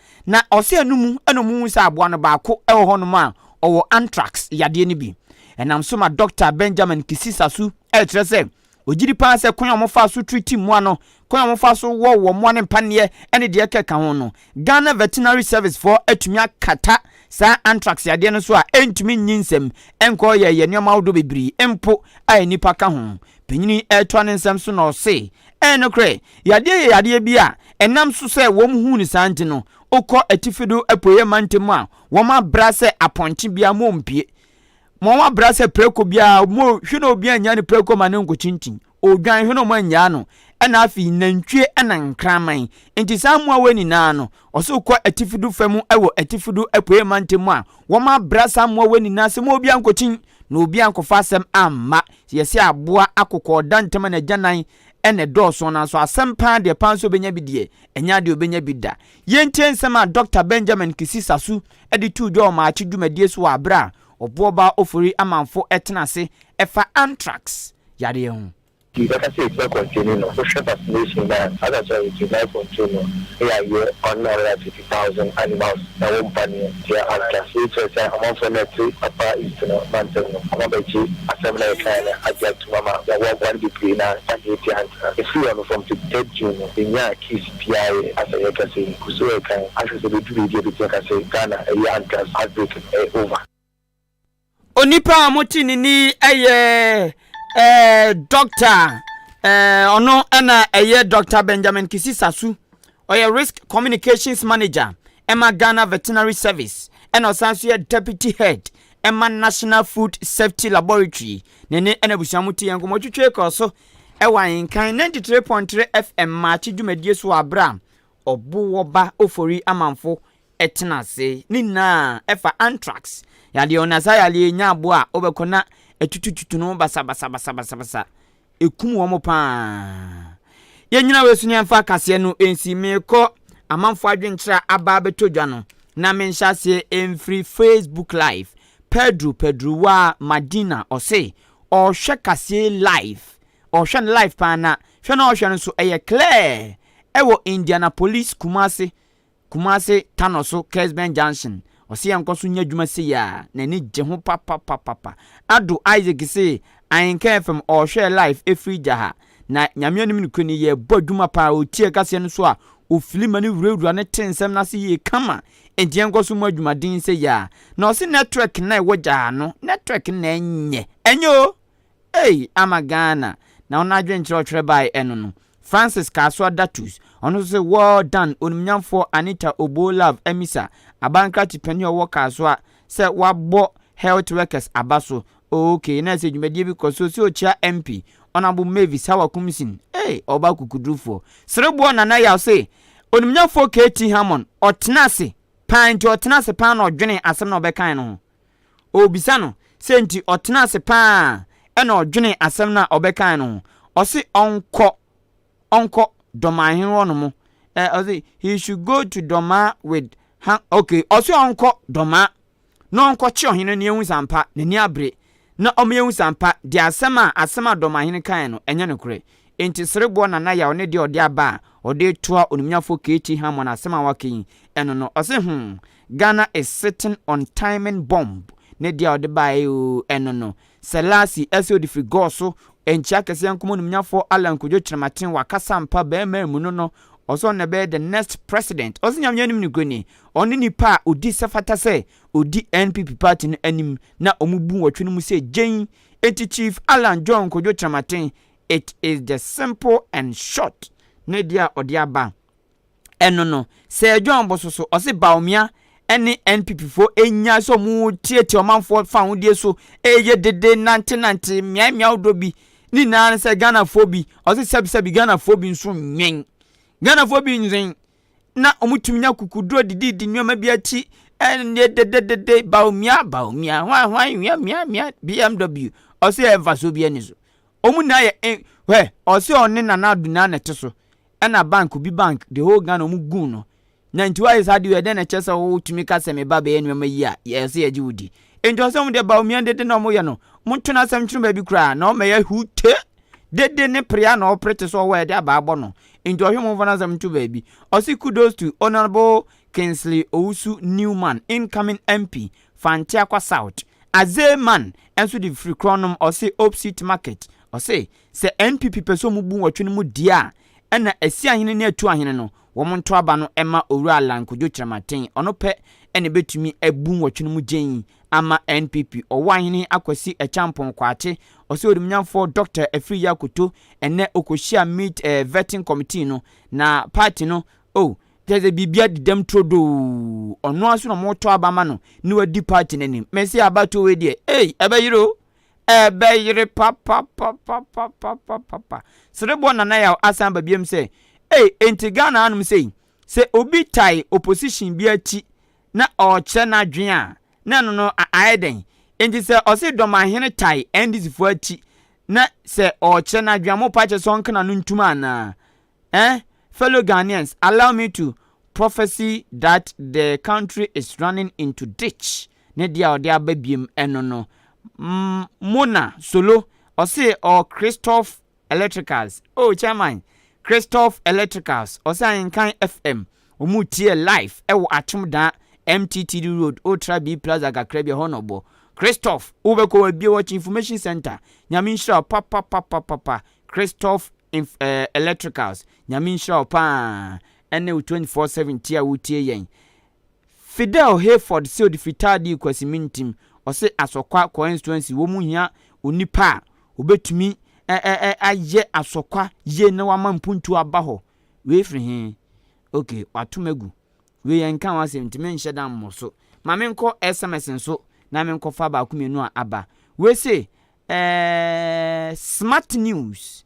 ose anumu enomu sa aboa no baako ewo hono ma owo anthrax yade ni bi enam so ma Dr. Benjamin Kisisasu etre se ogiri pa se kon omofa so treat mu ano kon omofa so wo mo ne panie ene de keka ho no Ghana Veterinary Service for atumi akata sa anthrax yade no so a entumi nyinsem enko ye nneoma wodo bebri empo a nipa ka ho penyini eto ne nsem so no se enokre yade bi a enam so se wo mu hu ni santi no okọ atifido apoye mantemu a wo ma bra se aponche bia mo mpie mo ma bra se preko bia mo hwe no bia nya ni preko ma ne nkochinchin odwan hwe no mo nya no ena afi nantwie ena nkraman enti samu aweni na no oso okọ atifido famu ewo atifido apoye mantemu a wo ma bra samu aweni na se mo bia nkochin na obi ankofa asem amma yesi aboa akokọ dantema na gyanan ene dɔɔso na so asempa de panso benya bidie enya de obenya bida yenten sema Dr. Benjamin Kisisasu edi tu dwo ma achi dwumadie so abra oboba ofori amanfo etenase efa anthrax yade hu you better say it's not continuing no social vaccination that as I say it's not continuing here on 150,000 animals na one panel here after so say among for next upper east no mountain no amabechi assembly kind adject to mama the one degree na and if you are from the 3rd June the nya kiss PI as I can say so can actually be do the can say Ghana a year and outbreak over onipa motini ni eye doctor ono ena eye Dr. Benjamin Kisisasu oye risk communications manager Emma Ghana Veterinary Service and osanso deputy head Emma National Food Safety Laboratory nene ena busamuti yango motwetwe koso ewa Ahenkan 93.3 FM machi dwumadie so abra obu woba ofori amanfo etenase nina efa anthrax yade onasa yale nya abo a obekona etutututu no basa ekum wo mo pa yenyina wesuni amfa kase no ensi meko amanfo adwenkyra aba betodwa no na menhya se emfree Facebook live Pedro wa Madina ose ohwe kase live ohwe live pa na hwe na ohwe no so eye clear ewo Indianapolis Kumasi Tanoso Kesben Junction ose yankoso nya dwuma se ya na ni je ho papa ado Isaac se Ahenkan FM ohwe live efree jaha na nyame onim nkoni ye bodwuma pa otie kase no so a ofilima ni wurewura ne tensem na se ye kama enjenkoso mu adwumadin se ya na ose network na ewoja no network na enyo Amagana na ona adwenkyere otwere bai eno no Francis Kaswa Datus ono se well done onimnyamfo Anita Obolove Emisa abanka tipani owo Kaswa se wabo health workers abaso okay na se dwumadie bi koso si ochia MP Honorable Mavis Hawa Kumsin oba kukudrufo serebo na ya say onimnyafo KT Hammond otenase pan ti otenase pan na odwene asem na obekan no obisa no senti otenase pan e na odwene asem na obekan no osi onko doma henro no mo osi he should go to doma with okay osi onko doma no onko chi ohene ne ehu sampa ne ni abre na omeyehu sampa di asema doma hene kan no enye no kure enti serebo na ya one de ode aba ode toa onimnyafo KT Hammond asema wakin eno no ose Ghana is sitting on timing bomb ne dia ode ba eno no Selasi eso di frigoso enchi akese yankomo onimnyafo Alan Kojo Chiramatin wakasa mpa be mu no oso ne be the next president osinyamnya nim ni goni oni nipa odi sefata se odi NPP party no anim na omubu watwe no mu se gen enti chief Alan John Kojo Chiramatin. It is the simple and short ne dia odiaba eno no se John bososo ose baomia ene NPP fo enya so mu tieti omanfo fa hodie so eye dede nante mia odobi ni na se Ghana fo bi ose sebi Ghana fo bi nso nwen Ghana fo bi nzen na omutuminya kukudro didi nwoma bi achi ene dede baomia mia BMW ose eva so bi enizo omu na ye osi oni na na duna na teso ena bank bi bank the whole Ghana omu gun no na nti wa is hard we den na chese wo tumi ka se me ba be enwema yi a ye se ye wudi enti osem de ba omi de na omo ye no muntu na asem twuru ba bi kra na o me ye hute dede ne pria na operate so wo de aba abo no enti ohwemo mfa na asem twuru ba bi osi kudos to Honorable Kingsley Owusu Newman incoming MP Fantiakwa South Azeman enso di free chronom osi opposite market osi se NPP peso mu bu watwe no mu dia na asi ahene ne atu ahene no wo monto aba no ema Owura Alan Kojo Chiramatin ono pe ene betumi abu watwe no mu gen ama NPP owo ahene akwasi echampon kwache osi odimnyamfo Dr. Efri Yakoto ene okohia meet vetting committee no na party no there's a bibia dem trodo ono aso no moto aba ma no ni wadi party nanim mesi abato we die ebe yire papa serebo na ya asan ba biem se enti Ghana anum se obi tai opposition bi achi na oche na dwen a na no aiden enti se ose doma hene tai endis fu achi na se oche na dwen mo pa che so nkana no ntuma na fellow Ghanaians, allow me to prophesy that the country is running into ditch. Nedia odia babiem enono. Mona solo or Christoph Electricals. Chairman, Christoph Electricals. Ahenkan FM. Umutie live. Ewo atumda MTTD Road. Ultra B Plaza Gakrebia Honorable. Christoph. Ubeko be watch information center. Nyaminsha papa. Christoph Electricals. Nyaminsha pa. Ene 24/7 tia wutie yen. Fidel Hayford se odifitadi kwasi mintim. Ose asokwa constituency wo mu hia onipa obetumi aye asokwa ye na wama mpuntu aba ho we firi hin okay watumegu we yenka wasem ntime nheda mmoso ma menko SMS nso na menko fa ba kumenu aba we say smart news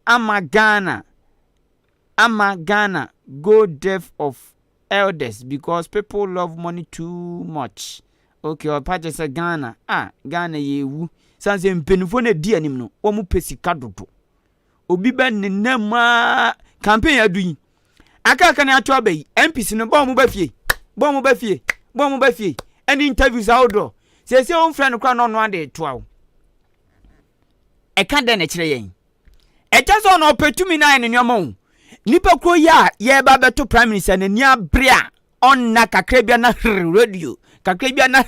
ama Ghana go deaf of elders because people love money too much. Okay, or party say Ghana. Ghana yewu. Sanse mpenufo na di anim no. Omu pesika dodo. Obi ba ne nama campaign adu. Aka na ato abai. MPC no ba mu ba fie. Any interviews outdoor. Se on friend kra no ade to awo. E ka de na kire yen. E chaso no opetumi na ne nyoma. Nipa kro ya ye ba beto prime minister na nia brea onna kakrabia na radio kakrabia na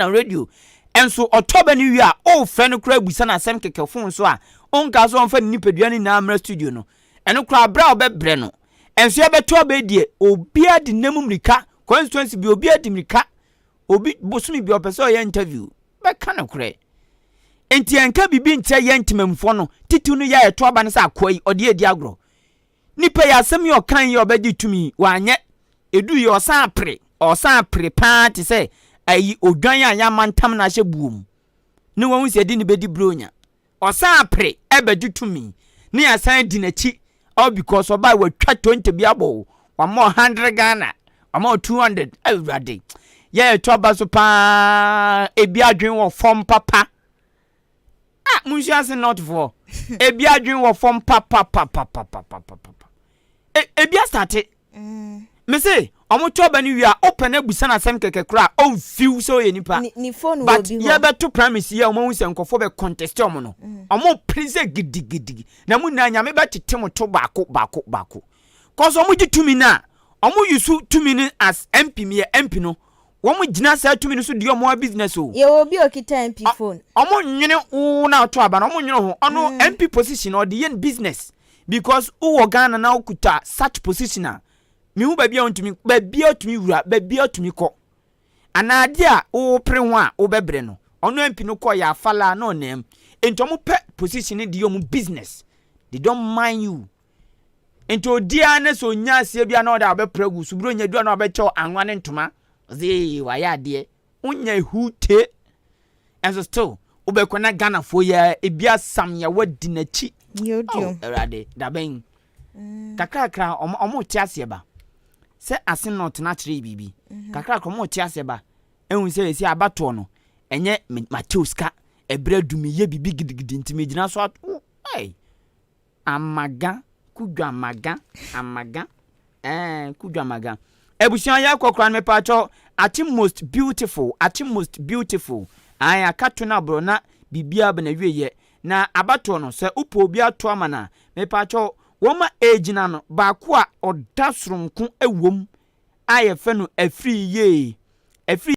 radio enso otoba ni wi a o fe no kra busa na asem kekefon so a onka so onfa nipadua ni na amra studio no eno kra bra obebre no enso ye beto obedie obi adi namumrika constituency bi obi adi mrika obi bosumi bi opeso ye interview be kana kra enti enka bibi ntia ye ntimamfo no titu no ya eto aba ne sa akoi ode edi agro nipa ya asem yo kan ye obedi tumi wanye edu ye osan pre pa ti se ayi odwan ya mantam na hye buom ne won se di ne bedi bronya osan pre ebedu tumi ne asan di nachi all because oba we twa 20 bi abo wa mo 100 Ghana ama 200 awurade ye to ba so pa ebi adwen wo form papa munsiase not for ebi adwen wo form papa ebi start me say omo to ba ni wi a open abusa na sem keke kra on fiu so ye nipa ni phone wo but bi ye beto promise ye omo hunse nkofo be contest omo no omo prince gidigidi na mu na nyame betete mo to baako cause omo gi tumi na omo yusu tumi ni as MP me MP no womo gina sa tumi no so di omo business o ye obi okita MP phone omo nwene wo na to aba na omo nwene ho ono MP position or the yen business because wo Ghana na okuta such position mi hu babia ontumi babia otumi wura babia otumi ko anade a wo pre ho a wo bebre no ono MP no ko ya afala na onem ento mo pe position di omo business they don't mind you ento dia na so nya asie bia na oda obepra gu suburo nya du na obeche anwa ne ntoma ze wa ya de unya hute and so still obekona Ghana fo ya ebia sam ya wadi na chi yodio erade da ben kakrakra omo ti asie ba se ase not na kire bibi kakrakra omo ti asie ba ehun se esi abato no enye Mateuska ebra dumi ye bibi gidigidi ntime gina so amaga kudwa amaga kudwa amaga ebusian ya kokran me pacho ati most beautiful aya katuna bro na bibia ba na wieye na abato no se upo obi ato amana me pacho woma ejina no ba ko a odasronko ewom aye fe no afri ye afri